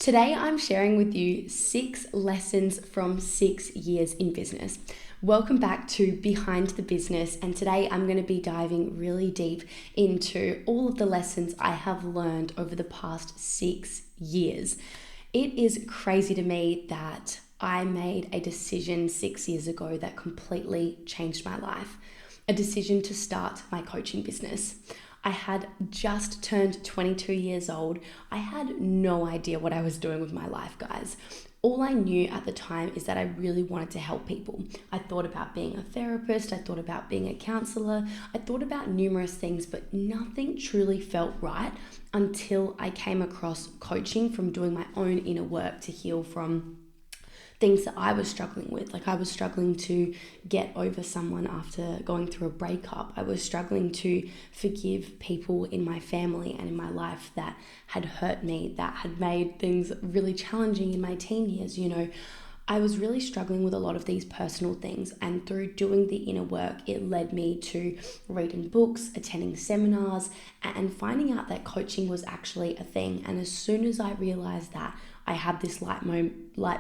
Today I'm sharing with you 6 lessons from 6 years in business. Welcome back to Behind the Business, and today I'm going to be diving really deep into all of the lessons I have learned over the past 6 years. It is crazy to me that I made a decision 6 years ago that completely changed my life. A decision to start my coaching business. I had just turned 22 years old. I had no idea what I was doing with my life, guys. All I knew at the time is that I really wanted to help people. I thought about being a therapist. I thought about being a counselor. I thought about numerous things, but nothing truly felt right until I came across coaching from doing my own inner work to heal from things that I was struggling with. Like I was struggling to get over someone after going through a breakup. I was struggling to forgive people in my family and in my life that had hurt me, that had made things really challenging in my teen years. I was really struggling with a lot of these personal things, and through doing the inner work, it led me to reading books, attending seminars, and finding out that coaching was actually a thing. And as soon as I realized that, I had this light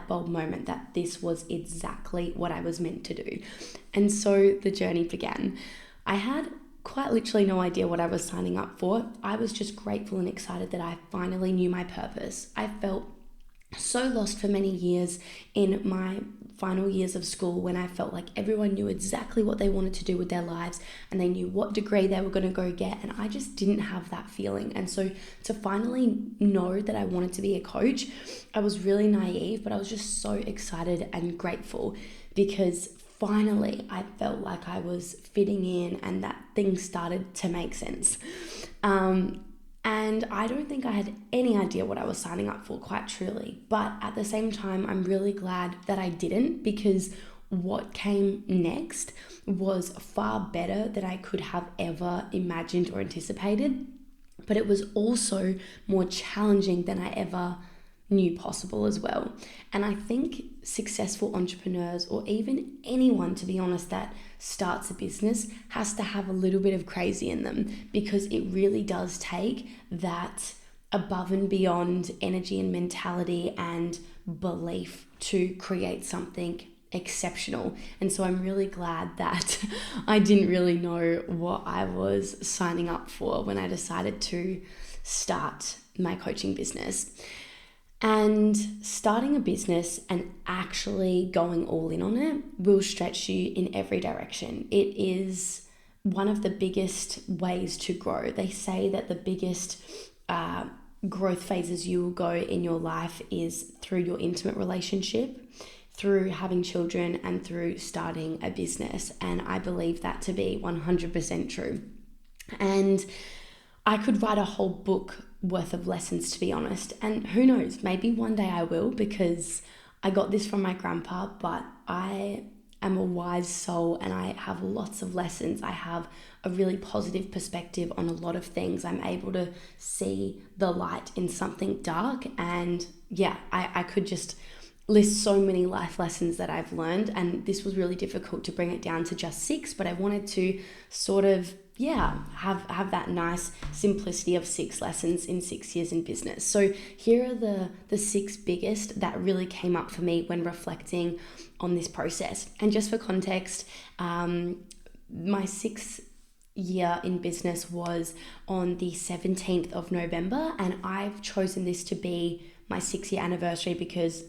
bulb moment that this was exactly what I was meant to do. And so the journey began. I had quite literally no idea what I was signing up for. I was just grateful and excited that I finally knew my purpose. I felt so lost for many years in my final years of school when I felt like everyone knew exactly what they wanted to do with their lives and they knew what degree they were going to go get, and I just didn't have that feeling. And so to finally know that I wanted to be a coach, I was really naive, but I was just so excited and grateful because finally I felt like I was fitting in and that things started to make sense. And I don't think I had any idea what I was signing up for, quite truly. But at the same time, I'm really glad that I didn't, because what came next was far better than I could have ever imagined or anticipated. But it was also more challenging than I ever knew possible as well. And I think successful entrepreneurs, or even anyone, to be honest, that starts a business has to have a little bit of crazy in them, because it really does take that above and beyond energy and mentality and belief to create something exceptional. And so I'm really glad that I didn't really know what I was signing up for when I decided to start my coaching business. And starting a business and actually going all in on it will stretch you in every direction. It is one of the biggest ways to grow. They say that the biggest growth phases you will go in your life is through your intimate relationship, through having children, and through starting a business. And I believe that to be 100% true. And I could write a whole book worth of lessons, to be honest. And who knows, maybe one day I will, because I got this from my grandpa, but I am a wise soul and I have lots of lessons. I have a really positive perspective on a lot of things. I'm able to see the light in something dark. And yeah, I could just list so many life lessons that I've learned. And this was really difficult to bring it down to just 6, but I wanted to sort of have that nice simplicity of 6 lessons in 6 years in business. So here are the 6 biggest that really came up for me when reflecting on this process. And just for context, my 6th year in business was on the 17th of November, and I've chosen this to be my 6-year anniversary because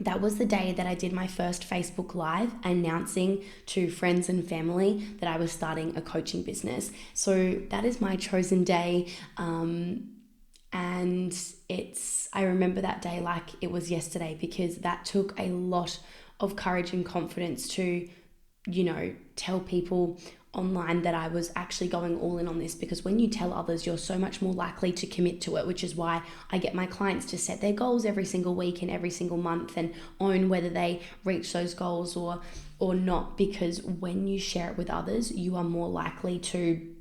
that was the day that I did my first Facebook Live announcing to friends and family that I was starting a coaching business. So that is my chosen day. And I remember that day like it was yesterday, because that took a lot of courage and confidence to, tell people online that I was actually going all in on this, because when you tell others, you're so much more likely to commit to it, which is why I get my clients to set their goals every single week and every single month and own whether they reach those goals or not, because when you share it with others, you are more likely to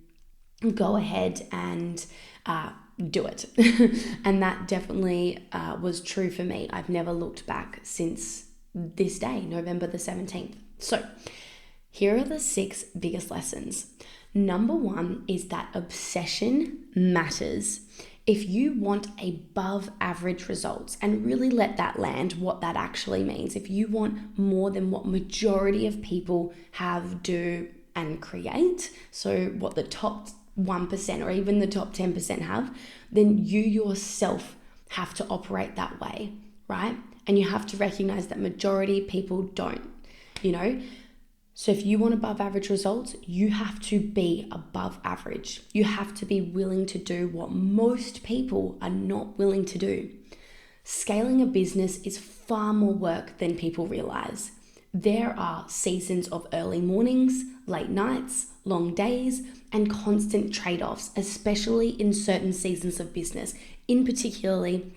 go ahead and do it. And that definitely was true for me. I've never looked back since this day, November the 17th. So here are the 6 biggest lessons. Number 1 is that obsession matters. If you want above average results, and really let that land, what that actually means, if you want more than what majority of people have, do, and create, so what the top 1% or even the top 10% have, then you yourself have to operate that way, right? And you have to recognize that majority people don't, So if you want above average results, you have to be above average. You have to be willing to do what most people are not willing to do. Scaling a business is far more work than people realize. There are seasons of early mornings, late nights, long days, and constant trade-offs, especially in certain seasons of business, in particularly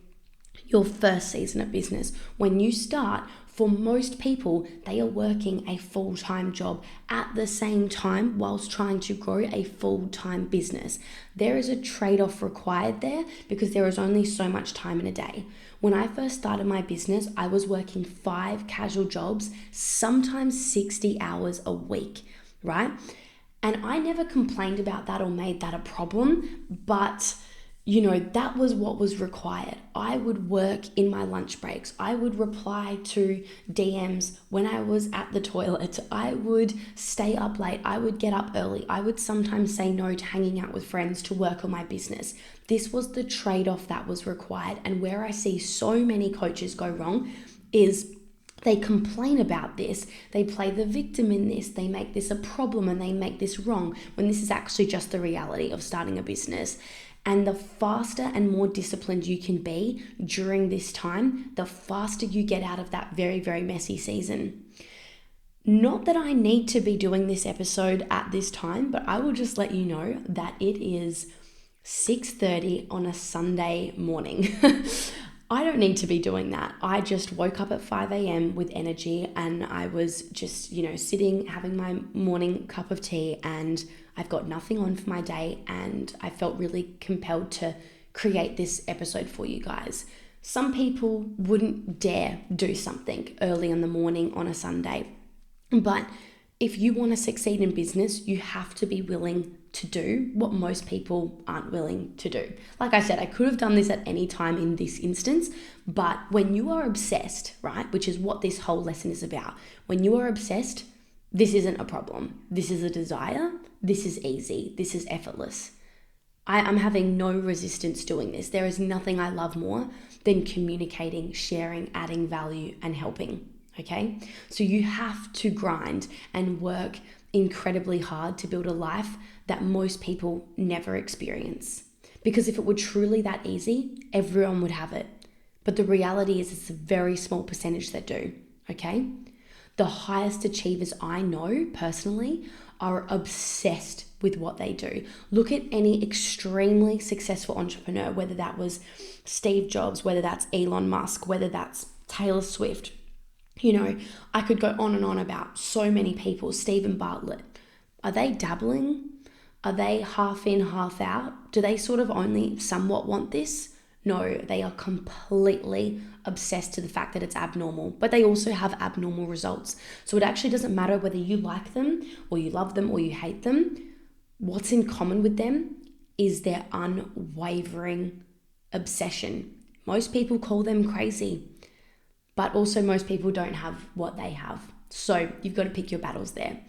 your first season of business. When you start, for most people, they are working a full-time job at the same time whilst trying to grow a full-time business. There is a trade-off required there because there is only so much time in a day. When I first started my business, I was working 5 casual jobs, sometimes 60 hours a week, right? And I never complained about that or made that a problem, but that was what was required. I would work in my lunch breaks. I would reply to DMs when I was at the toilet. I would stay up late. I would get up early. I would sometimes say no to hanging out with friends to work on my business. This was the trade-off that was required. And where I see so many coaches go wrong is they complain about this, they play the victim in this, they make this a problem and they make this wrong, when this is actually just the reality of starting a business. And the faster and more disciplined you can be during this time, the faster you get out of that very, very messy season. Not that I need to be doing this episode at this time, but I will just let you know that it is 6:30 on a Sunday morning. I don't need to be doing that. I just woke up at 5 a.m. with energy and I was just, sitting, having my morning cup of tea, and I've got nothing on for my day, and I felt really compelled to create this episode for you guys. Some people wouldn't dare do something early in the morning on a Sunday, but if you want to succeed in business, you have to be willing to do what most people aren't willing to do. Like I said, I could have done this at any time in this instance, but when you are obsessed, right, which is what this whole lesson is about, when you are obsessed, this isn't a problem. This is a desire. This is easy. This is effortless. I'm having no resistance doing this. There is nothing I love more than communicating, sharing, adding value, and helping. Okay? So you have to grind and work incredibly hard to build a life that most people never experience. Because if it were truly that easy, everyone would have it. But the reality is it's a very small percentage that do. Okay? The highest achievers I know personally are obsessed with what they do. Look at any extremely successful entrepreneur, whether that was Steve Jobs, whether that's Elon Musk, whether that's Taylor Swift. I could go on and on about so many people. Stephen Bartlett. Are they dabbling? Are they half in, half out? Do they sort of only somewhat want this? No, they are completely obsessed to the fact that it's abnormal, but they also have abnormal results. So it actually doesn't matter whether you like them or you love them or you hate them. What's in common with them is their unwavering obsession. Most people call them crazy, but also most people don't have what they have. So you've got to pick your battles there.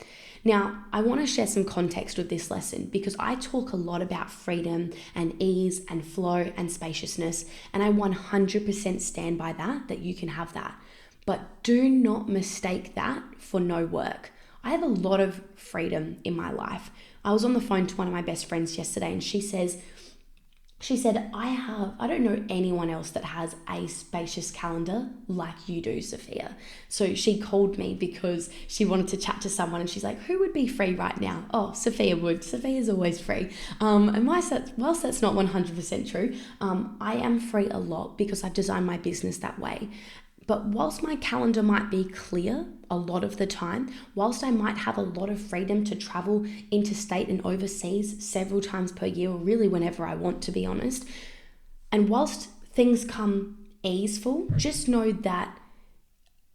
Now, I want to share some context with this lesson because I talk a lot about freedom and ease and flow and spaciousness, and I 100% stand by that you can have that. But do not mistake that for no work. I have a lot of freedom in my life. I was on the phone to one of my best friends yesterday, and she said, I don't know anyone else that has a spacious calendar like you do, Sophia. So she called me because she wanted to chat to someone, and she's like, who would be free right now? Oh, Sophia would. Sophia's always free. And whilst that's not 100% true, I am free a lot because I've designed my business that way. But whilst my calendar might be clear a lot of the time, whilst I might have a lot of freedom to travel interstate and overseas several times per year, or really whenever I want, to be honest, and whilst things come easeful, just know that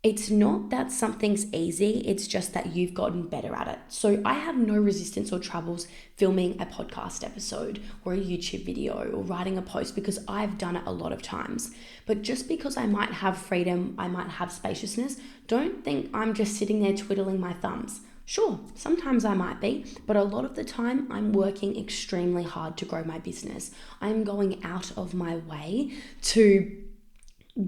It's not that something's easy, it's just that you've gotten better at it. So I have no resistance or troubles filming a podcast episode or a YouTube video or writing a post because I've done it a lot of times. But just because I might have freedom, I might have spaciousness, don't think I'm just sitting there twiddling my thumbs. Sure, sometimes I might be, but a lot of the time I'm working extremely hard to grow my business. I'm going out of my way to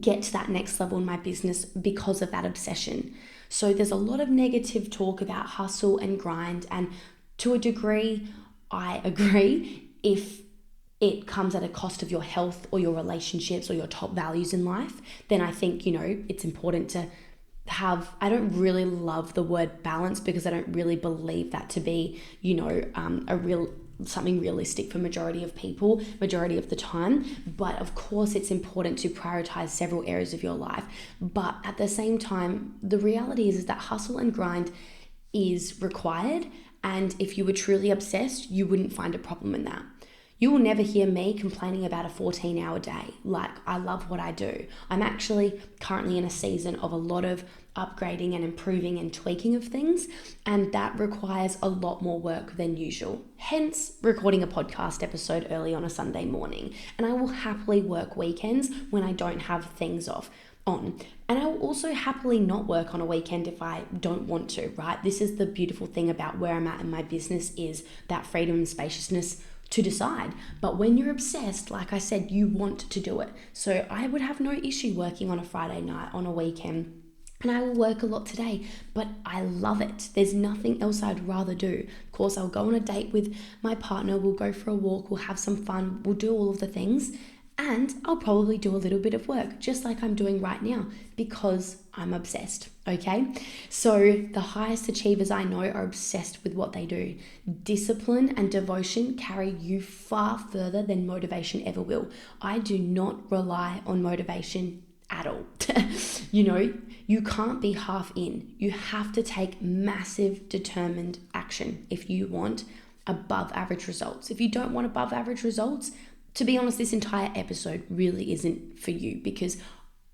get to that next level in my business because of that obsession. So there's a lot of negative talk about hustle and grind, and to a degree, I agree if it comes at a cost of your health or your relationships or your top values in life, then I think, it's important to I don't really love the word balance because I don't really believe that to be, something realistic for majority of people, majority of the time. But of course, it's important to prioritize several areas of your life. But at the same time, the reality is that hustle and grind is required. And if you were truly obsessed, you wouldn't find a problem in that. You will never hear me complaining about a 14-hour day. Like, I love what I do. I'm actually currently in a season of a lot of upgrading and improving and tweaking of things, and that requires a lot more work than usual. Hence, recording a podcast episode early on a Sunday morning. And I will happily work weekends when I don't have things on. And I will also happily not work on a weekend if I don't want to, right? This is the beautiful thing about where I'm at in my business, is that freedom and spaciousness to decide. But when you're obsessed, like I said, you want to do it. So I would have no issue working on a Friday night, on a weekend, and I will work a lot today, but I love it. There's nothing else I'd rather do. Of course, I'll go on a date with my partner, we'll go for a walk, we'll have some fun, we'll do all of the things, and I'll probably do a little bit of work, just like I'm doing right now, because I'm obsessed, okay? So the highest achievers I know are obsessed with what they do. Discipline and devotion carry you far further than motivation ever will. I do not rely on motivation at all. You can't be half in. You have to take massive, determined action if you want above average results. If you don't want above average results, to be honest, this entire episode really isn't for you, because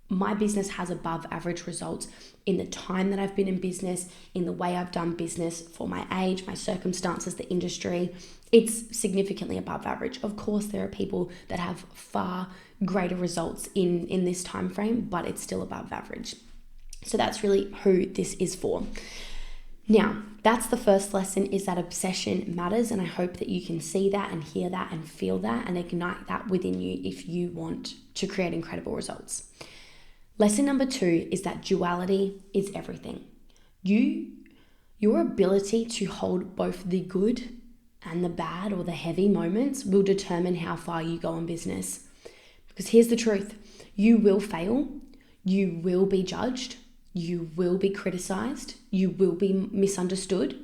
my business has above average results in the time that I've been in business, in the way I've done business, for my age, my circumstances, the industry. It's significantly above average. Of course, there are people that have far greater results in this time frame, but it's still above average. So that's really who this is for. Now, that's the first lesson, is that obsession matters, and I hope that you can see that and hear that and feel that and ignite that within you if you want to create incredible results. Lesson number 2 is that duality is everything. Your ability to hold both the good and the bad, or the heavy moments, will determine how far you go in business. Because here's the truth: you will fail, you will be judged, you will be criticized, you will be misunderstood,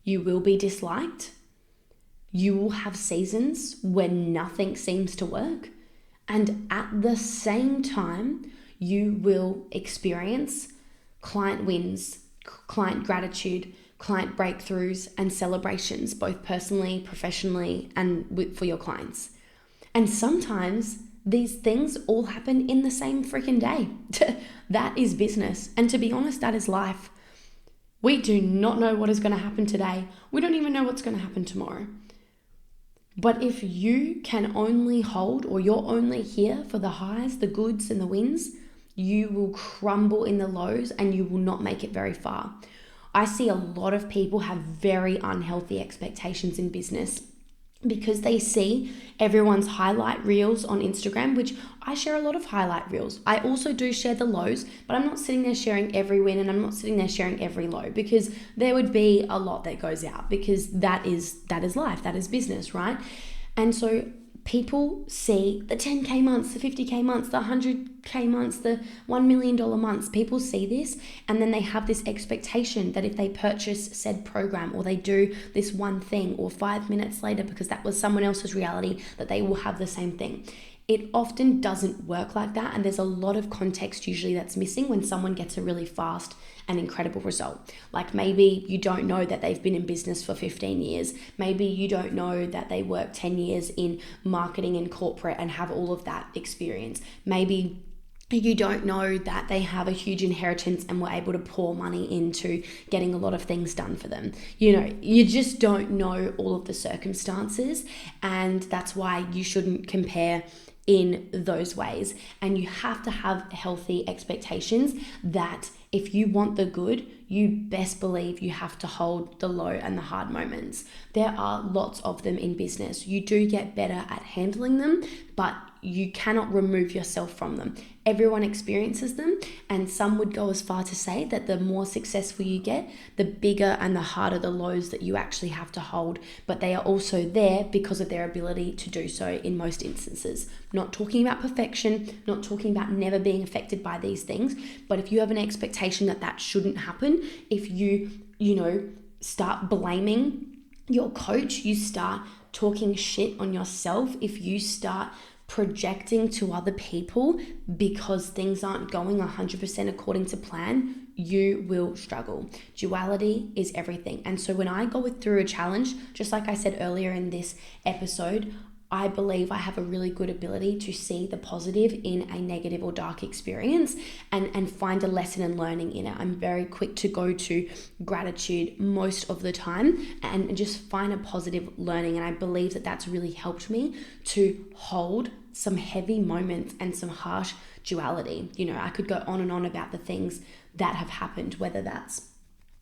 you will be disliked, you will have seasons when nothing seems to work, and at the same time, you will experience client wins, client gratitude, client breakthroughs, and celebrations, both personally, professionally, and for your clients. And sometimes these things all happen in the same freaking day. That is business. And to be honest, that is life. We do not know what is going to happen today. We don't even know what's going to happen tomorrow. But if you can only hold, or you're only here for the highs, the goods, and the wins, you will crumble in the lows and you will not make it very far. I see a lot of people have very unhealthy expectations in business, because they see everyone's highlight reels on Instagram, which I share a lot of highlight reels. I also do share the lows, but I'm not sitting there sharing every win, and I'm not sitting there sharing every low, because there would be a lot that goes out, because that is life, that is business, right? And so people see the 10K months, the 50K months, the 100K months, the $1 million months. People see this, and then they have this expectation that if they purchase said program, or they do this one thing, or 5 minutes later, because that was someone else's reality, that they will have the same thing. It often doesn't work like that, and there's a lot of context usually that's missing when someone gets a really fast and incredible result. Like, maybe you don't know that they've been in business for 15 years. Maybe you don't know that they work 10 years in marketing and corporate and have all of that experience. Maybe you don't know that they have a huge inheritance and were able to pour money into getting a lot of things done for them. You just don't know all of the circumstances, and that's why you shouldn't compare in those ways. And you have to have healthy expectations that if you want the good, you best believe you have to hold the low and the hard moments. There are lots of them in business. You do get better at handling them, but you cannot remove yourself from them. Everyone experiences them, and some would go as far to say that the more successful you get, the bigger and the harder the lows that you actually have to hold, but they are also there because of their ability to do so in most instances. Not talking about perfection, not talking about never being affected by these things, but if you have an expectation that that shouldn't happen, if you start blaming your coach, you start talking shit on yourself, if you start projecting to other people because things aren't going 100% according to plan, you will struggle. Duality is everything. And so when I go through a challenge, just like I said earlier in this episode, I believe I have a really good ability to see the positive in a negative or dark experience and find a lesson and learning in it. I'm very quick to go to gratitude most of the time and just find a positive learning. And I believe that that's really helped me to hold some heavy moments and some harsh duality. I could go on and on about the things that have happened, whether that's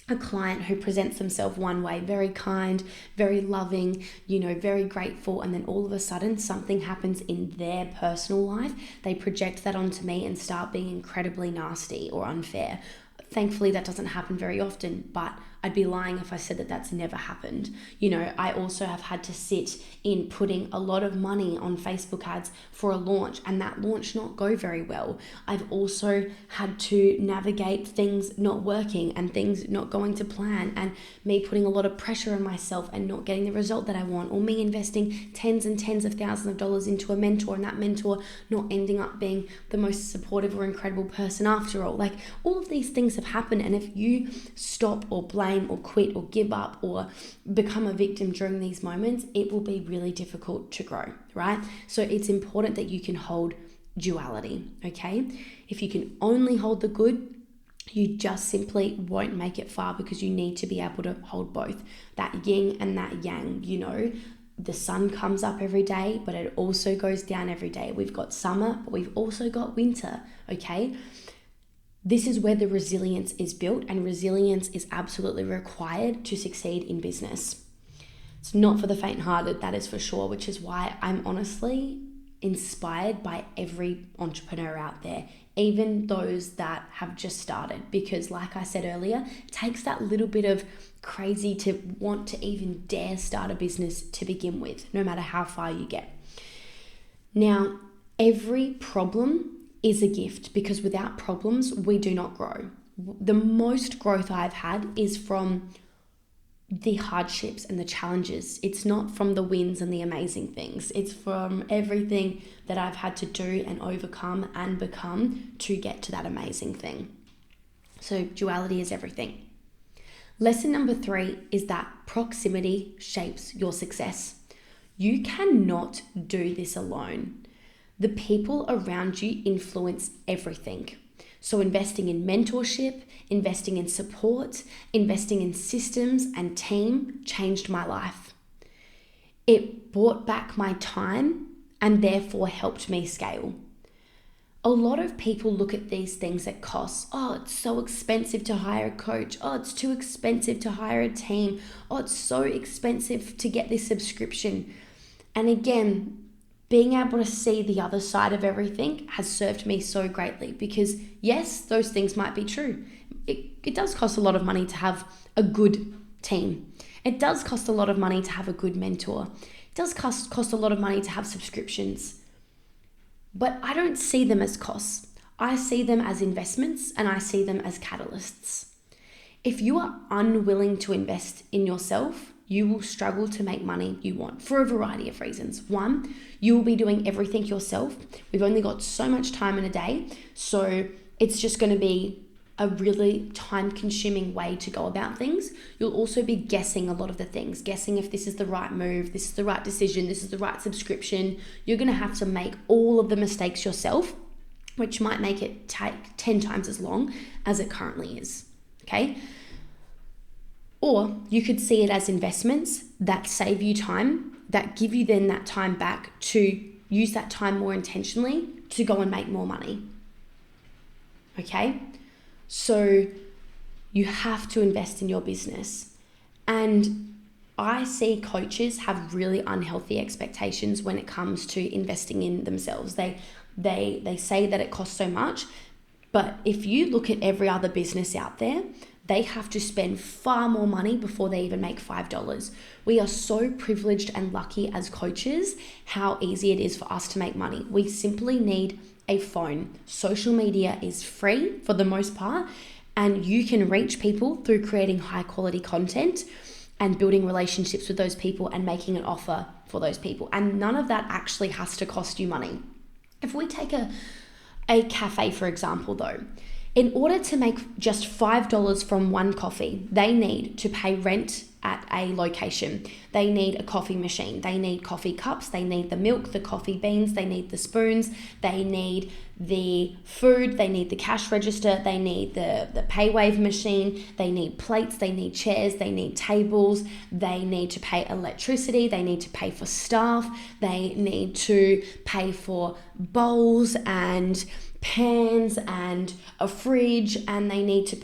a client who presents themselves one way, very kind, very loving, very grateful, and then all of a sudden something happens in their personal life. They project that onto me and start being incredibly nasty or unfair. Thankfully, that doesn't happen very often, but I'd be lying if I said that that's never happened. I also have had to sit in putting a lot of money on Facebook ads for a launch and that launch not go very well. I've also had to navigate things not working and things not going to plan, and me putting a lot of pressure on myself and not getting the result that I want, or me investing tens and tens of thousands of dollars into a mentor and that mentor not ending up being the most supportive or incredible person after all. Like, all of these things have happened, and if you stop or blame or quit or give up or become a victim during these moments, it will be really difficult to grow, right? So it's important that you can hold duality, okay? If you can only hold the good, you just simply won't make it far, because you need to be able to hold both, that yin and that yang. The sun comes up every day, but it also goes down every day. We've got summer, but we've also got winter, okay? This is where the resilience is built, and resilience is absolutely required to succeed in business. It's not for the faint-hearted, that is for sure, which is why I'm honestly inspired by every entrepreneur out there, even those that have just started, because like I said earlier, it takes that little bit of crazy to want to even dare start a business to begin with, no matter how far you get. Now, every problem is a gift, because without problems, we do not grow. The most growth I've had is from the hardships and the challenges. It's not from the wins and the amazing things. It's from everything that I've had to do and overcome and become to get to that amazing thing. So duality is everything. Lesson number 3 is that proximity shapes your success. You cannot do this alone. The people around you influence everything. So investing in mentorship, investing in support, investing in systems and team changed my life. It brought back my time and therefore helped me scale. A lot of people look at these things at costs. Oh, it's so expensive to hire a coach. Oh, it's too expensive to hire a team. Oh, it's so expensive to get this subscription. And again, being able to see the other side of everything has served me so greatly, because yes, those things might be true. It does cost a lot of money to have a good team. It does cost a lot of money to have a good mentor. It does cost a lot of money to have subscriptions. But I don't see them as costs. I see them as investments, and I see them as catalysts. If you are unwilling to invest in yourself, you will struggle to make money you want for a variety of reasons. One, you will be doing everything yourself. We've only got so much time in a day, so it's just going to be a really time-consuming way to go about things. You'll also be guessing a lot of the things, guessing if this is the right move, this is the right decision, this is the right subscription. You're going to have to make all of the mistakes yourself. which might make it take 10 times as long as it currently is, okay? Or you could see it as investments that save you time, that give you then that time back to use that time more intentionally to go and make more money, okay? So you have to invest in your business. And I see coaches have really unhealthy expectations when it comes to investing in themselves. They say that it costs so much, but if you look at every other business out there, they have to spend far more money before they even make $5. We are so privileged and lucky as coaches how easy it is for us to make money. We simply need a phone. Social media is free for the most part, and you can reach people through creating high quality content and building relationships with those people and making an offer for those people. And none of that actually has to cost you money. If we take a cafe, for example, though, in order to make just $5 from one coffee, they need to pay rent at a location. They need a coffee machine. They need coffee cups. They need the milk, the coffee beans. They need the spoons. They need the food. They need the cash register. They need the PayWave machine. They need plates. They need chairs. They need tables. They need to pay electricity. They need to pay for staff. They need to pay for bowls and pans and a fridge, and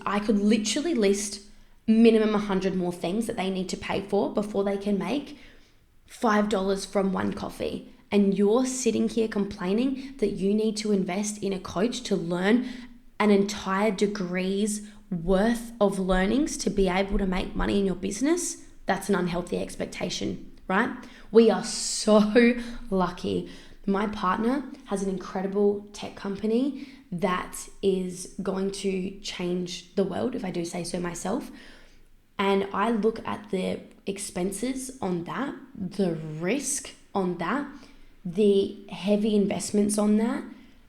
I could literally list minimum 100 more things that they need to pay for before they can make $5 from one coffee. And you're sitting here complaining that you need to invest in a coach to learn an entire degree's worth of learnings to be able to make money in your business. That's an unhealthy expectation, right? We are so lucky. My partner has an incredible tech company that is going to change the world, if I do say so myself. And I look at the expenses on that, the risk on that, the heavy investments on that,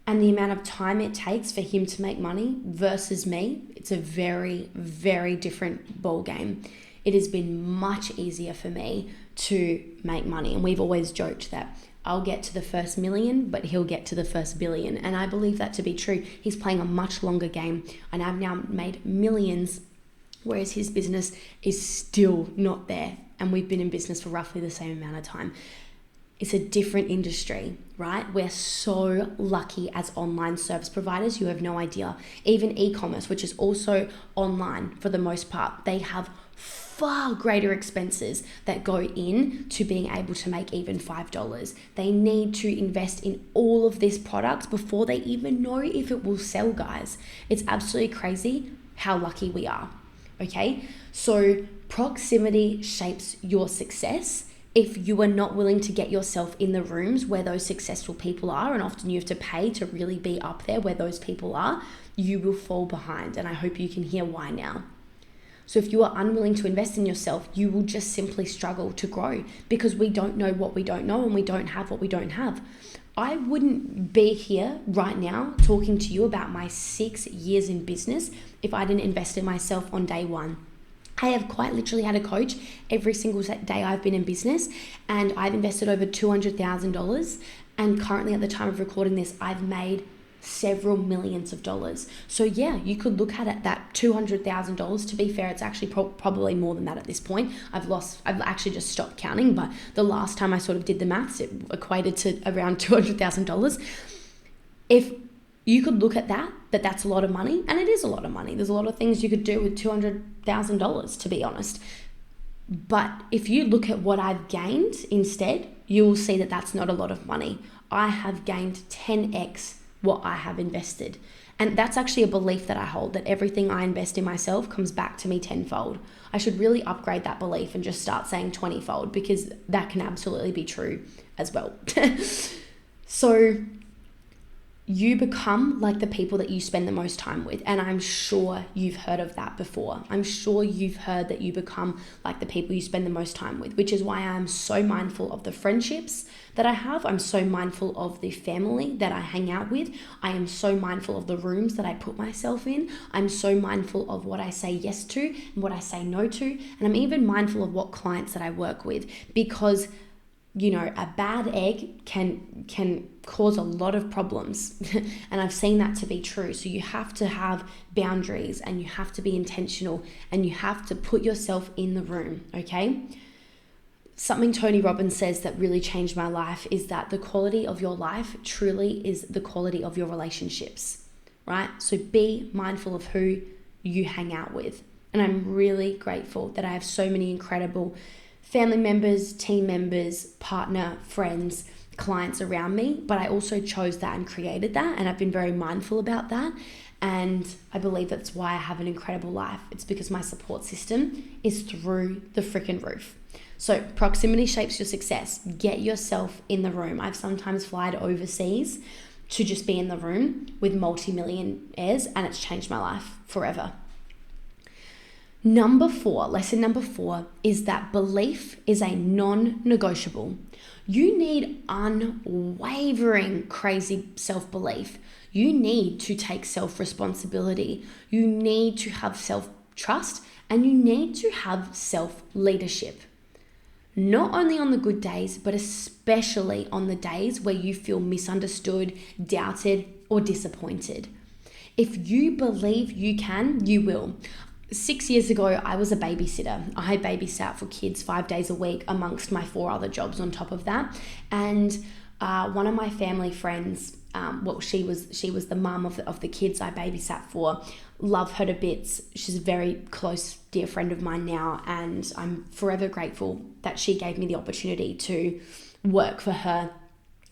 and the amount of time it takes for him to make money versus me. It's a very, very different ball game. It has been much easier for me to make money. And we've always joked that I'll get to the first million, but he'll get to the first billion. And I believe that to be true. He's playing a much longer game, and I've now made millions, whereas his business is still not there. And we've been in business for roughly the same amount of time. It's a different industry, right? We're so lucky as online service providers. You have no idea. Even e-commerce, which is also online for the most part, they have far greater expenses that go in to being able to make even $5. They need to invest in all of these products before they even know if it will sell, guys. It's absolutely crazy how lucky we are, okay? So proximity shapes your success. If you are not willing to get yourself in the rooms where those successful people are, and often you have to pay to really be up there where those people are, you will fall behind. And I hope you can hear why now. So if you are unwilling to invest in yourself, you will just simply struggle to grow because we don't know what we don't know and we don't have what we don't have. I wouldn't be here right now talking to you about my 6 years in business if I didn't invest in myself on day one. I have quite literally had a coach every single day I've been in business, and I've invested over $200,000. And currently at the time of recording this, I've made several millions of dollars. So yeah, you could look at it that $200,000. To be fair, it's actually probably more than that at this point. I've actually just stopped counting, but the last time I sort of did the maths, it equated to around $200,000. If you could look at that's a lot of money, and it is a lot of money. There's a lot of things you could do with $200,000, to be honest. But if you look at what I've gained instead, you'll see that that's not a lot of money. I have gained 10x what I have invested. And that's actually a belief that I hold, that everything I invest in myself comes back to me tenfold. I should really upgrade that belief and just start saying 20-fold, because that can absolutely be true as well. So you become like the people that you spend the most time with. And I'm sure you've heard of that before. I'm sure you've heard that you become like the people you spend the most time with, which is why I'm so mindful of the friendships that I have. I'm so mindful of the family that I hang out with. I am so mindful of the rooms that I put myself in. I'm so mindful of what I say yes to and what I say no to. And I'm even mindful of what clients that I work with, because, you know, a bad egg can cause a lot of problems. And I've seen that to be true. So you have to have boundaries, and you have to be intentional, and you have to put yourself in the room, okay? Something Tony Robbins says that really changed my life is that the quality of your life truly is the quality of your relationships, right? So be mindful of who you hang out with. And I'm really grateful that I have so many incredible family members, team members, partner, friends, clients around me, but I also chose that and created that, and I've been very mindful about that. And I believe that's why I have an incredible life. It's because my support system is through the freaking roof. So proximity shapes your success. Get yourself in the room. I've sometimes flied overseas to just be in the room with multi-millionaires, and it's changed my life forever. Lesson number 4 is that belief is a non-negotiable. You need unwavering, crazy self-belief. You need to take self-responsibility. You need to have self-trust, and you need to have self-leadership. Not only on the good days, but especially on the days where you feel misunderstood, doubted, or disappointed. If you believe you can, you will. 6 years ago, I was a babysitter. I babysat for kids 5 days a week amongst my 4 other jobs on top of that. And one of my family friends, she was the mum of the kids I babysat for. Love her to bits. She's a very close, dear friend of mine now, and I'm forever grateful that she gave me the opportunity to work for her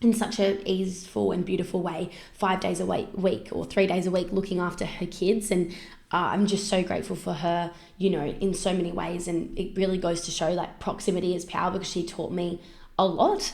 in such an easeful and beautiful way, 5 days a week or 3 days a week, looking after her kids. And I'm just so grateful for her, in so many ways. And it really goes to show like proximity is power, because she taught me a lot.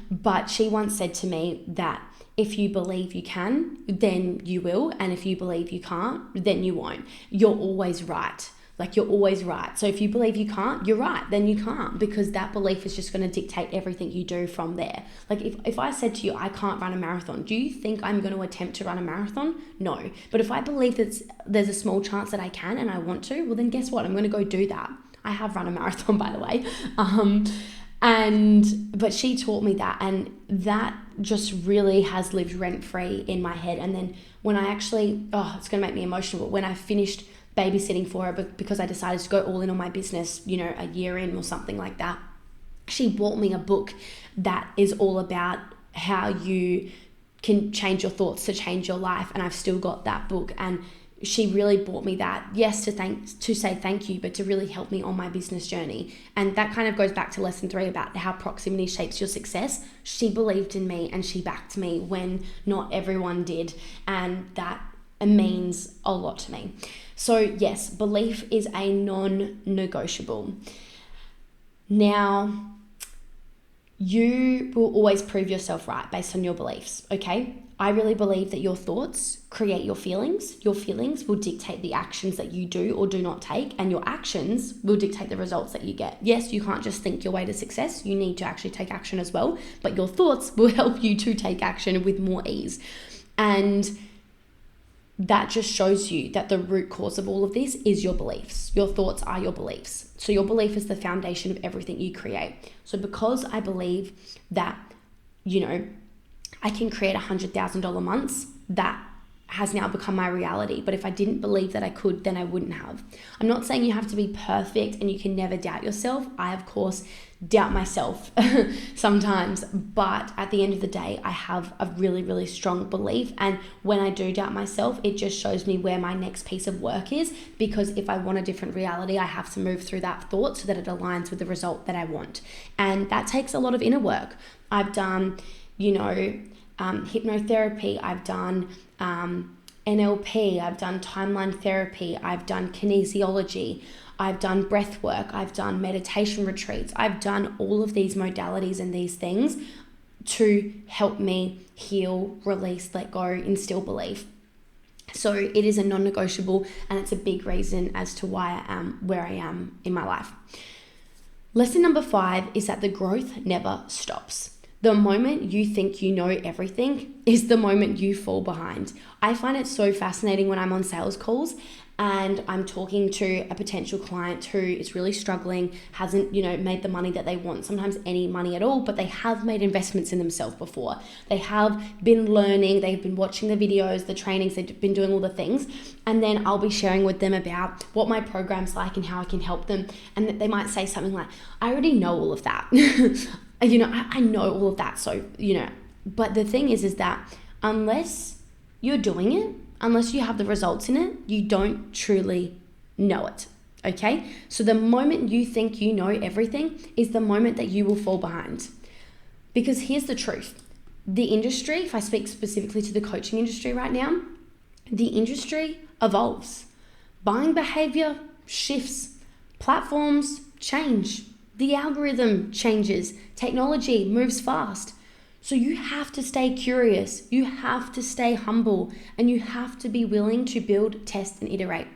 But she once said to me that if you believe you can, then you will. And if you believe you can't, then you won't. You're always right. Like, you're always right. So if you believe you can't, you're right, then you can't, because that belief is just going to dictate everything you do from there. Like if I said to you, I can't run a marathon, do you think I'm going to attempt to run a marathon? No. But if I believe that there's a small chance that I can and I want to, well then guess what? I'm going to go do that. I have run a marathon, by the way. But she taught me that, and that just really has lived rent-free in my head. And then when I actually, it's going to make me emotional, but when I finished babysitting for her, because I decided to go all in on my business, a year in or something like that, she bought me a book that is all about how you can change your thoughts to change your life. And I've still got that book, and she really bought me that, yes, to say thank you, but to really help me on my business journey. And that kind of goes back to lesson 3 about how proximity shapes your success. She believed in me and she backed me when not everyone did. And that means a lot to me. So yes, belief is a non-negotiable. Now, you will always prove yourself right based on your beliefs, okay? I really believe that your thoughts create your feelings. Your feelings will dictate the actions that you do or do not take, and your actions will dictate the results that you get. Yes, you can't just think your way to success. You need to actually take action as well, but your thoughts will help you to take action with more ease. And that just shows you that the root cause of all of this is your beliefs. Your thoughts are your beliefs. So your belief is the foundation of everything you create. So because I believe that, I can create $100,000 months, that has now become my reality. But if I didn't believe that I could, then I wouldn't have. I'm not saying you have to be perfect and you can never doubt yourself. I, of course, doubt myself sometimes, but at the end of the day, I have a really, really strong belief. And when I do doubt myself, it just shows me where my next piece of work is, because if I want a different reality, I have to move through that thought so that it aligns with the result that I want. And that takes a lot of inner work. I've done, hypnotherapy, I've done NLP, I've done timeline therapy, I've done kinesiology, I've done breath work, I've done meditation retreats, I've done all of these modalities and these things to help me heal, release, let go, instill belief. So it is a non-negotiable, and it's a big reason as to why I am where I am in my life. Lesson number 5 is that the growth never stops. The moment you think you know everything is the moment you fall behind. I find it so fascinating when I'm on sales calls and I'm talking to a potential client who is really struggling, hasn't, made the money that they want, sometimes any money at all, but they have made investments in themselves before. They have been learning, they've been watching the videos, the trainings, they've been doing all the things. And then I'll be sharing with them about what my program's like and how I can help them. And they might say something like, I already know all of that. I know all of that. So, but the thing is that unless you're doing it, unless you have the results in it, you don't truly know it. Okay? So the moment you think you know everything is the moment that you will fall behind. Because here's the truth. The industry, if I speak specifically to the coaching industry right now, the industry evolves. Buying behavior shifts. Platforms change. The algorithm changes. Technology moves fast. So you have to stay curious. You have to stay humble, and you have to be willing to build, test, and iterate.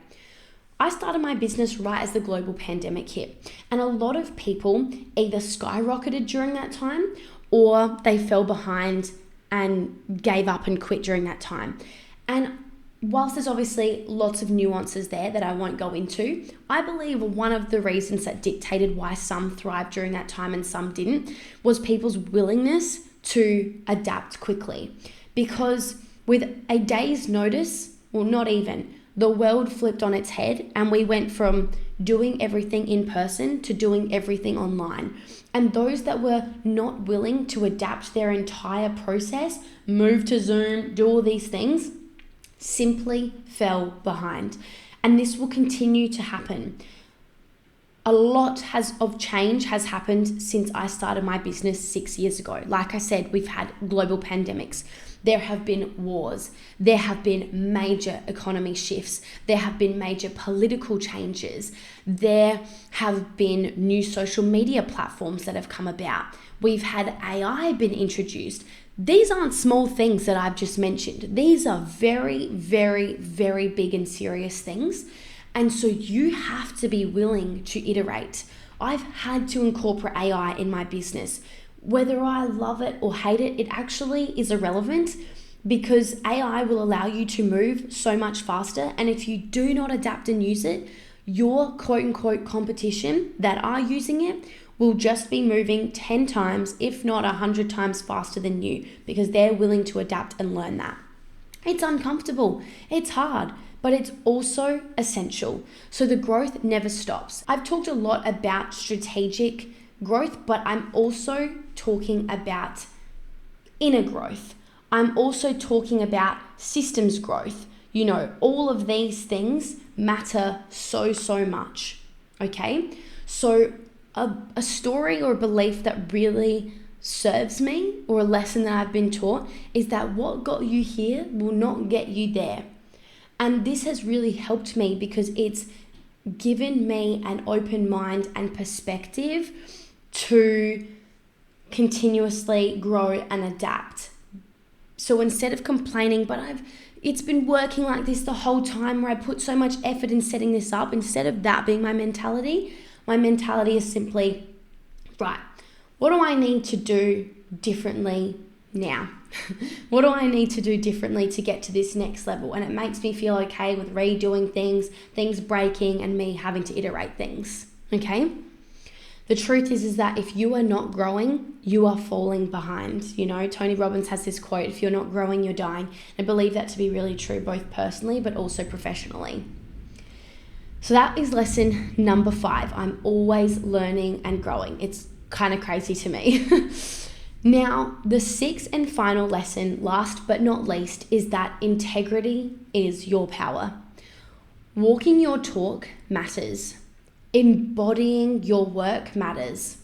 I started my business right as the global pandemic hit, and a lot of people either skyrocketed during that time or they fell behind and gave up and quit during that time. And whilst there's obviously lots of nuances there that I won't go into, I believe one of the reasons that dictated why some thrived during that time and some didn't was people's willingness to adapt quickly. Because with a day's notice, well, not even, the world flipped on its head and we went from doing everything in person to doing everything online. And those that were not willing to adapt their entire process, move to Zoom, do all these things, simply fell behind. And this will continue to happen. A lot of change has happened since I started my business 6 years ago. Like I said, we've had global pandemics. There have been wars. There have been major economy shifts. There have been major political changes. There have been new social media platforms that have come about. We've had AI been introduced. These aren't small things that I've just mentioned. These are very, very, very big and serious things. And so you have to be willing to iterate. I've had to incorporate AI in my business. Whether I love it or hate it, it actually is irrelevant because AI will allow you to move so much faster. And if you do not adapt and use it, your quote unquote competition that are using it will just be moving 10 times, if not 100 times faster than you because they're willing to adapt and learn that. It's uncomfortable, it's hard, but it's also essential. So the growth never stops. I've talked a lot about strategic growth, but I'm also talking about inner growth. I'm also talking about systems growth. All of these things matter so much. Okay? So a story or a belief that really serves me, or a lesson that I've been taught, is that what got you here will not get you there. And this has really helped me because it's given me an open mind and perspective to continuously grow and adapt. So instead of complaining, but it's been working like this the whole time, where I put so much effort in setting this up, instead of that being my mentality is simply, right, what do I need to do differently now? What do I need to do differently to get to this next level? And it makes me feel okay with redoing things breaking, and me having to iterate things, okay? The truth is that if you are not growing, you are falling behind. Tony Robbins has this quote, if you're not growing, you're dying. I believe that to be really true, both personally, but also professionally. So that is lesson number 5. I'm always learning and growing. It's kind of crazy to me. Now, the 6th and final lesson, last but not least, is that integrity is your power. Walking your talk matters. Embodying your work matters.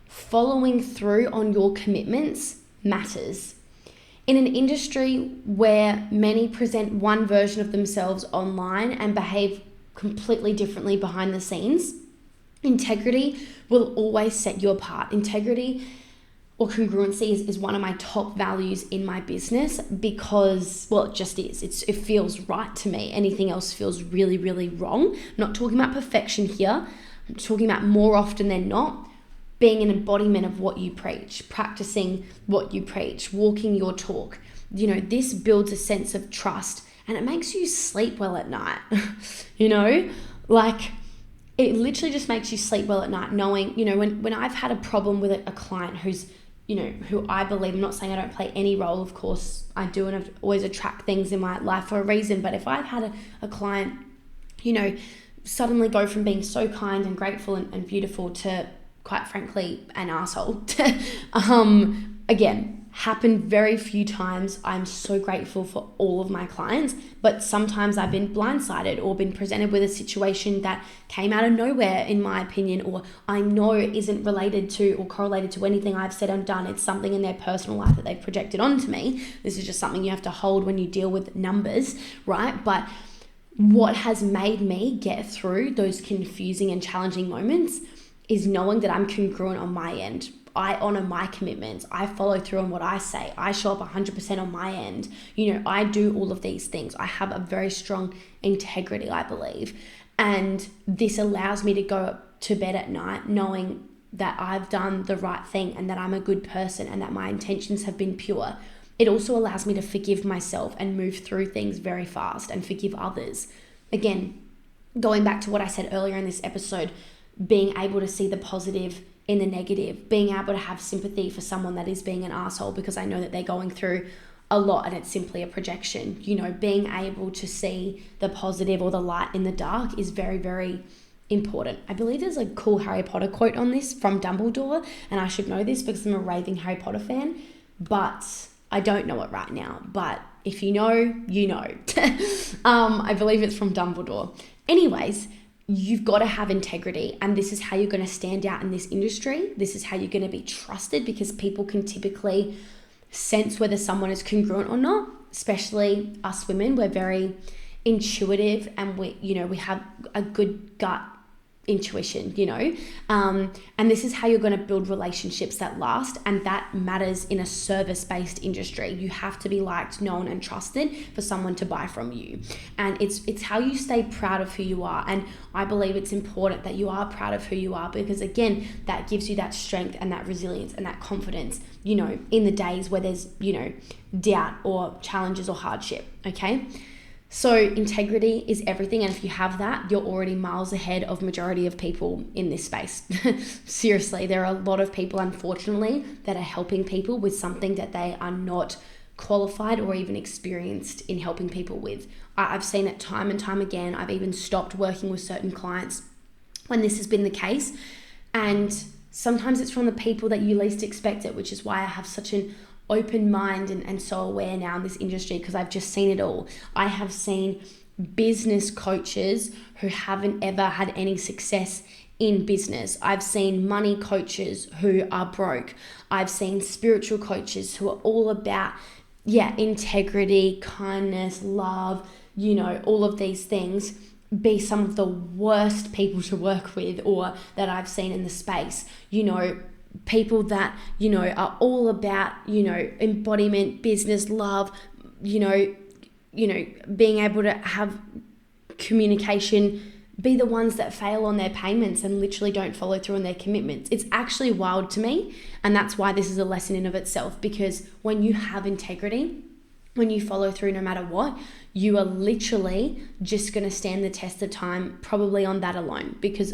Following through on your commitments matters. In an industry where many present one version of themselves online and behave completely differently behind the scenes, integrity will always set you apart. Integrity or congruency is one of my top values in my business because, well, it just is. It feels right to me. Anything else feels really, really wrong. I'm not talking about perfection here. I'm talking about more often than not, being an embodiment of what you preach, practicing what you preach, walking your talk. This builds a sense of trust, and it makes you sleep well at night. Like it literally just makes you sleep well at night knowing, when I've had a problem with a client who's, who I believe, I'm not saying I don't play any role, of course I do, and I've always attract things in my life for a reason, but if I've had a client, suddenly go from being so kind and grateful and beautiful to, quite frankly, an asshole, again, happened very few times. I'm so grateful for all of my clients, but sometimes I've been blindsided or been presented with a situation that came out of nowhere, in my opinion, or I know isn't related to or correlated to anything I've said and done. It's something in their personal life that they've projected onto me. This is just something you have to hold when you deal with numbers, right? But what has made me get through those confusing and challenging moments is knowing that I'm congruent on my end. I honor my commitments. I follow through on what I say. I show up 100% on my end. I do all of these things. I have a very strong integrity, I believe. And this allows me to go to bed at night knowing that I've done the right thing and that I'm a good person and that my intentions have been pure. It also allows me to forgive myself and move through things very fast and forgive others. Again, going back to what I said earlier in this episode, being able to see the positive in the negative, being able to have sympathy for someone that is being an asshole because I know that they're going through a lot and it's simply a projection. Being able to see the positive or the light in the dark is very, very important. I believe there's a cool Harry Potter quote on this from Dumbledore, and I should know this because I'm a raving Harry Potter fan, but I don't know it right now. But if you know, you know. I believe it's from Dumbledore. Anyways, you've got to have integrity, and this is how you're going to stand out in this industry. This is how you're going to be trusted, because people can typically sense whether someone is congruent or not, especially us women. We're very intuitive, and we have a good gut intuition, and this is how you're going to build relationships that last, and that matters in a service-based industry. You have to be liked, known, and trusted for someone to buy from you, and it's how you stay proud of who you are. And I believe it's important that you are proud of who you are, because again, that gives you that strength and that resilience and that confidence, in the days where there's doubt or challenges or hardship. Okay. So integrity is everything, and if you have that, you're already miles ahead of majority of people in this space. Seriously, there are a lot of people, unfortunately, that are helping people with something that they are not qualified or even experienced in helping people with. I've seen it time and time again. I've even stopped working with certain clients when this has been the case, and sometimes it's from the people that you least expect it, which is why I have such an open mind and so aware now in this industry, because I've just seen it all. I have seen business coaches who haven't ever had any success in business. I've seen money coaches who are broke. I've seen spiritual coaches who are all about integrity, kindness, love, all of these things, be some of the worst people to work with, or that I've seen in the space. People that are all about embodiment, business, love, being able to have communication, be the ones that fail on their payments and literally don't follow through on their commitments. It's actually wild to me, and that's why this is a lesson in of itself, because when you have integrity, when you follow through no matter what, you are literally just going to stand the test of time, probably on that alone, because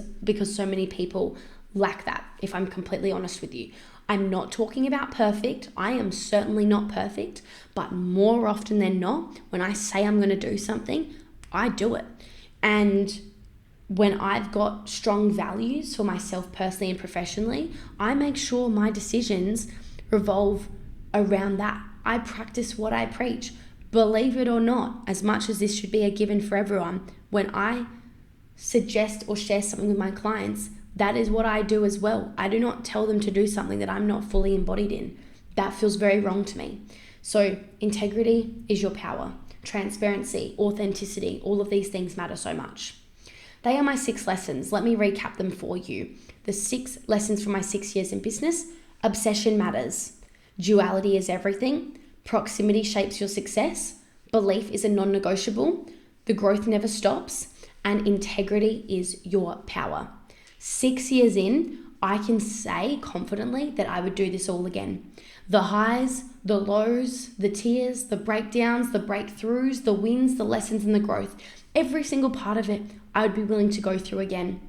so many people lack that, if I'm completely honest with you. I'm not talking about perfect. I am certainly not perfect, but more often than not, when I say I'm going to do something, I do it. And when I've got strong values for myself personally and professionally, I make sure my decisions revolve around that. I practice what I preach. Believe it or not, as much as this should be a given for everyone, when I suggest or share something with my clients, that is what I do as well. I do not tell them to do something that I'm not fully embodied in. That feels very wrong to me. So integrity is your power. Transparency, authenticity, all of these things matter so much. They are my 6 lessons. Let me recap them for you. The 6 lessons from my 6 years in business. Obsession matters. Duality is everything. Proximity shapes your success. Belief is a non-negotiable. The growth never stops. And integrity is your power. 6 years in, I can say confidently that I would do this all again. The highs, the lows, the tears, the breakdowns, the breakthroughs, the wins, the lessons, and the growth. Every single part of it, I would be willing to go through again.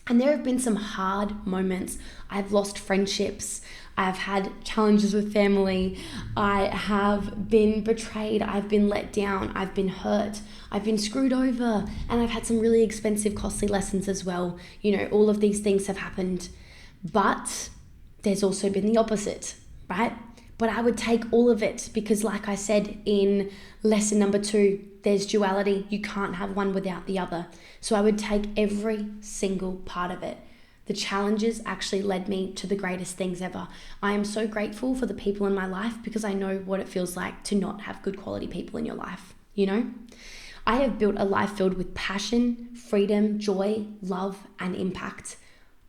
And there have been some hard moments. I've lost friendships. I've had challenges with family. I have been betrayed. I've been let down. I've been hurt. I've been screwed over. And I've had some really expensive, costly lessons as well. All of these things have happened. But there's also been the opposite, right? But I would take all of it because, like I said in lesson number 2, there's duality. You can't have one without the other. So I would take every single part of it. The challenges actually led me to the greatest things ever. I am so grateful for the people in my life because I know what it feels like to not have good quality people in your life, I have built a life filled with passion, freedom, joy, love, and impact.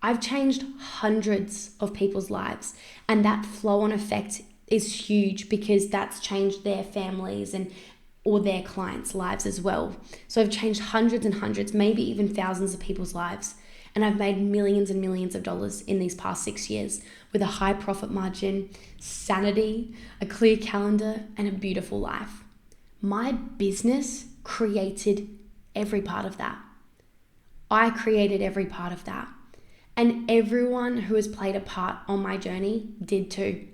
I've changed hundreds of people's lives, and that flow-on effect is huge because that's changed their families or their clients' lives as well. So I've changed hundreds and hundreds, maybe even thousands of people's lives. And I've made millions and millions of dollars in these past 6 years with a high profit margin, sanity, a clear calendar, and a beautiful life. My business created every part of that. I created every part of that. And everyone who has played a part on my journey did too.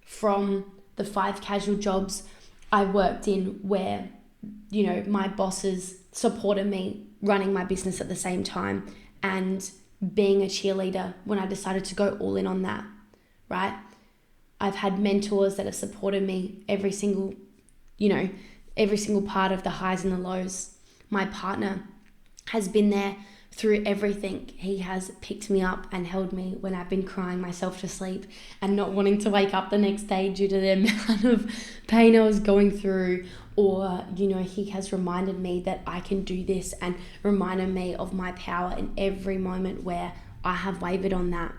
From the 5 casual jobs I worked in where, my bosses supported me running my business at the same time and being a cheerleader when I decided to go all in on that, right? I've had mentors that have supported me every single part of the highs and the lows. My partner has been there through everything. He has picked me up and held me when I've been crying myself to sleep and not wanting to wake up the next day due to the amount of pain I was going through. Or, he has reminded me that I can do this and reminded me of my power in every moment where I have wavered on that.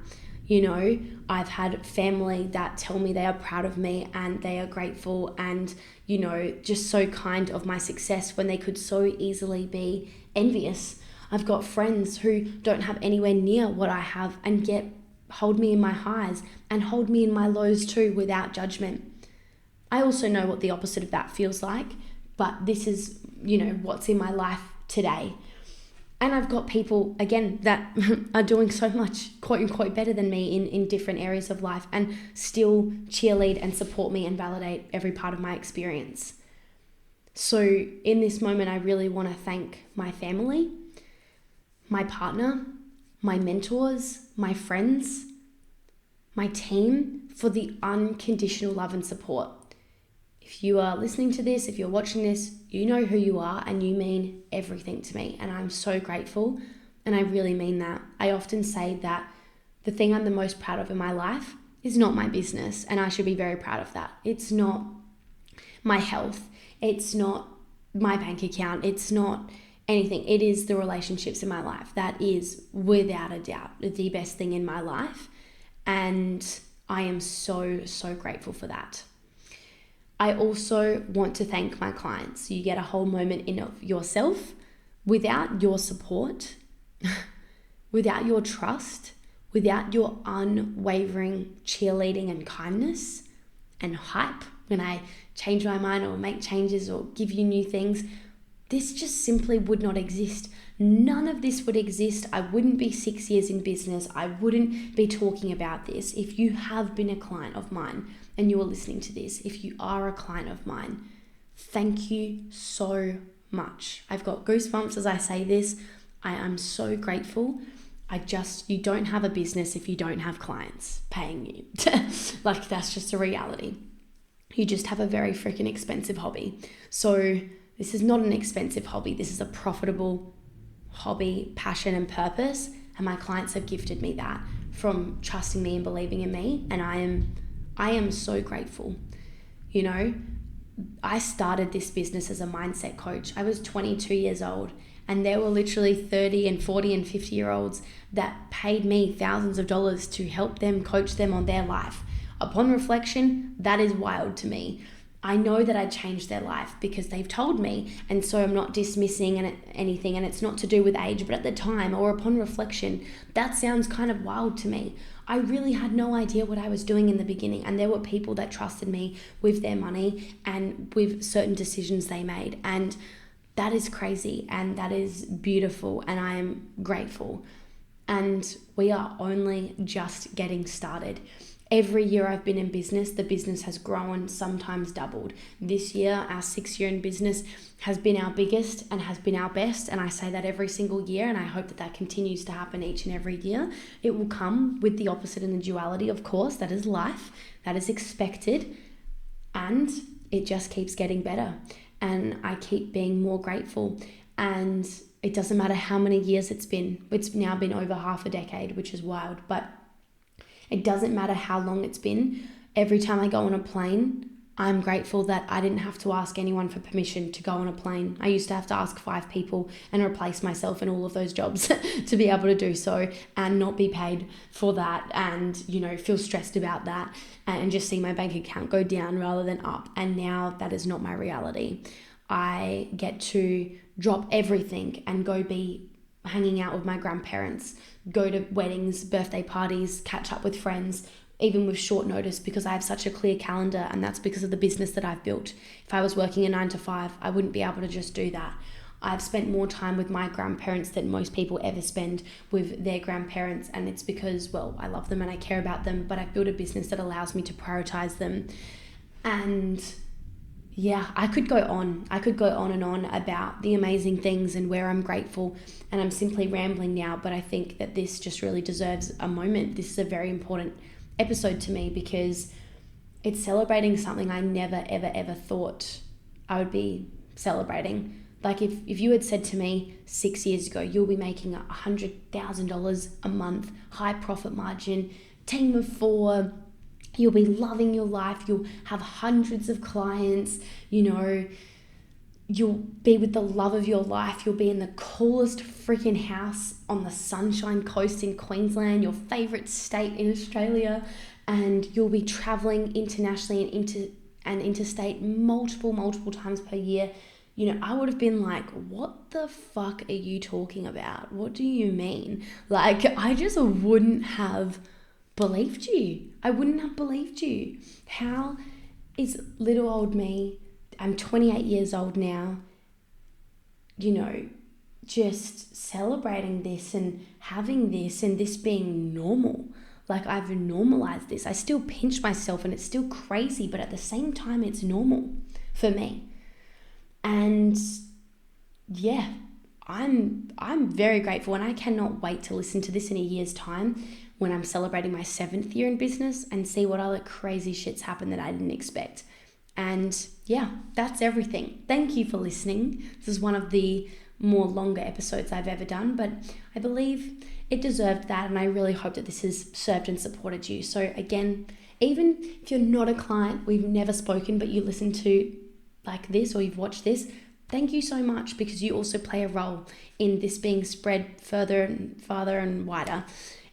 I've had family that tell me they are proud of me and they are grateful and, just so kind of my success when they could so easily be envious. I've got friends who don't have anywhere near what I have and yet hold me in my highs and hold me in my lows too without judgment. I also know what the opposite of that feels like, but this is, what's in my life today. And I've got people, again, that are doing so much, quote unquote, better than me in different areas of life and still cheerlead and support me and validate every part of my experience. So in this moment, I really want to thank my family, my partner, my mentors, my friends, my team for the unconditional love and support. If you are listening to this, if you're watching this, you know who you are and you mean everything to me. And I'm so grateful. And I really mean that. I often say that the thing I'm the most proud of in my life is not my business. And I should be very proud of that. It's not my health. It's not my bank account. It's not anything. It is the relationships in my life. That is without a doubt the best thing in my life. And I am so, so grateful for that. I also want to thank my clients. You get a whole moment in of yourself. Without your support, without your trust, without your unwavering cheerleading and kindness and hype when I change my mind or make changes or give you new things, this just simply would not exist. None of this would exist. I wouldn't be 6 years in business. I wouldn't be talking about this. If you have been a client of mine and you are listening to this, if you are a client of mine, thank you so much. I've got goosebumps as I say this. I am so grateful. You don't have a business if you don't have clients paying you. Like, that's just a reality. You just have a very freaking expensive hobby. So this is not an expensive hobby. This is a profitable hobby, passion, and purpose. And my clients have gifted me that from trusting me and believing in me. And I am so grateful. I started this business as a mindset coach. I was 22 years old, and there were literally 30 and 40 and 50-year-olds that paid me thousands of dollars to help them, coach them on their life. Upon reflection, that is wild to me. I know that I changed their life because they've told me, and so I'm not dismissing anything, and it's not to do with age, but at the time or upon reflection, that sounds kind of wild to me. I really had no idea what I was doing in the beginning, and there were people that trusted me with their money and with certain decisions they made, and that is crazy and that is beautiful, and I am grateful. And we are only just getting started. Every year I've been in business, the business has grown, sometimes doubled. This year, our 6th year in business has been our biggest and has been our best. And I say that every single year, and I hope that that continues to happen each and every year. It will come with the opposite and the duality, of course. That is life. That is expected. And it just keeps getting better. And I keep being more grateful. And it doesn't matter how many years it's been. It's now been over half a decade, which is wild. But it doesn't matter how long it's been. Every time I go on a plane, I'm grateful that I didn't have to ask anyone for permission to go on a plane. I used to have to ask 5 people and replace myself in all of those jobs to be able to do so and not be paid for that, and, feel stressed about that and just see my bank account go down rather than up. And now that is not my reality. I get to drop everything and go be hanging out with my grandparents, go to weddings, birthday parties, catch up with friends, even with short notice, because I have such a clear calendar, and that's because of the business that I've built. If I was working a 9 to 5, I wouldn't be able to just do that. I've spent more time with my grandparents than most people ever spend with their grandparents, and it's because, I love them and I care about them, but I've built a business that allows me to prioritize them. And yeah, I could go on and on about the amazing things and where I'm grateful, and I'm simply rambling now, but I think that this just really deserves a moment. This is a very important episode to me because it's celebrating something I never, ever, ever thought I would be celebrating. Like if you had said to me 6 years ago, you'll be making $100,000 a month, high profit margin, team of 4, you'll be loving your life, you'll have hundreds of clients, you'll be with the love of your life, you'll be in the coolest freaking house on the Sunshine Coast in Queensland, your favorite state in Australia, and you'll be traveling internationally and interstate multiple times per year. I would have been like, what the fuck are you talking about? What do you mean? I just wouldn't have believed you. I wouldn't have believed you. How is little old me, I'm 28 years old now, just celebrating this and having this and this being normal. I've normalized this. I still pinch myself and it's still crazy, but at the same time, it's normal for me. And yeah, I'm very grateful, and I cannot wait to listen to this in a year's time when I'm celebrating my 7th year in business and see what other crazy shits happen that I didn't expect. And yeah, that's everything. Thank you for listening. This is one of the more longer episodes I've ever done, but I believe it deserved that, and I really hope that this has served and supported you. So again, even if you're not a client, we've never spoken, but you listen to this or you've watched this, thank you so much, because you also play a role in this being spread further and farther and wider.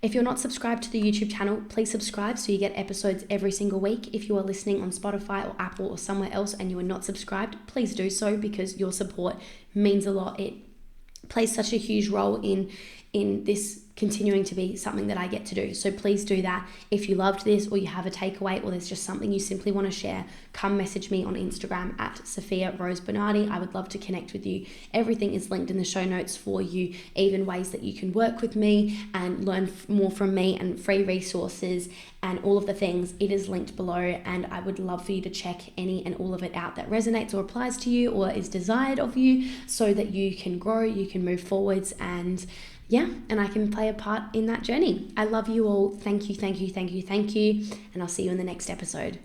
If you're not subscribed to the YouTube channel, please subscribe so you get episodes every single week. If you are listening on Spotify or Apple or somewhere else and you are not subscribed, please do so, because your support means a lot. It plays such a huge role in this continuing to be something that I get to do. So please do that. If you loved this, or you have a takeaway, or there's just something you simply want to share, come message me on Instagram at Sophia Rose Bernardi. I would love to connect with you. Everything is linked in the show notes for you, even ways that you can work with me and learn more from me, and free resources and all of the things. It is linked below, and I would love for you to check any and all of it out that resonates or applies to you or is desired of you, so that you can grow, you can move forwards, and I can play a part in that journey. I love you all. Thank you. And I'll see you in the next episode.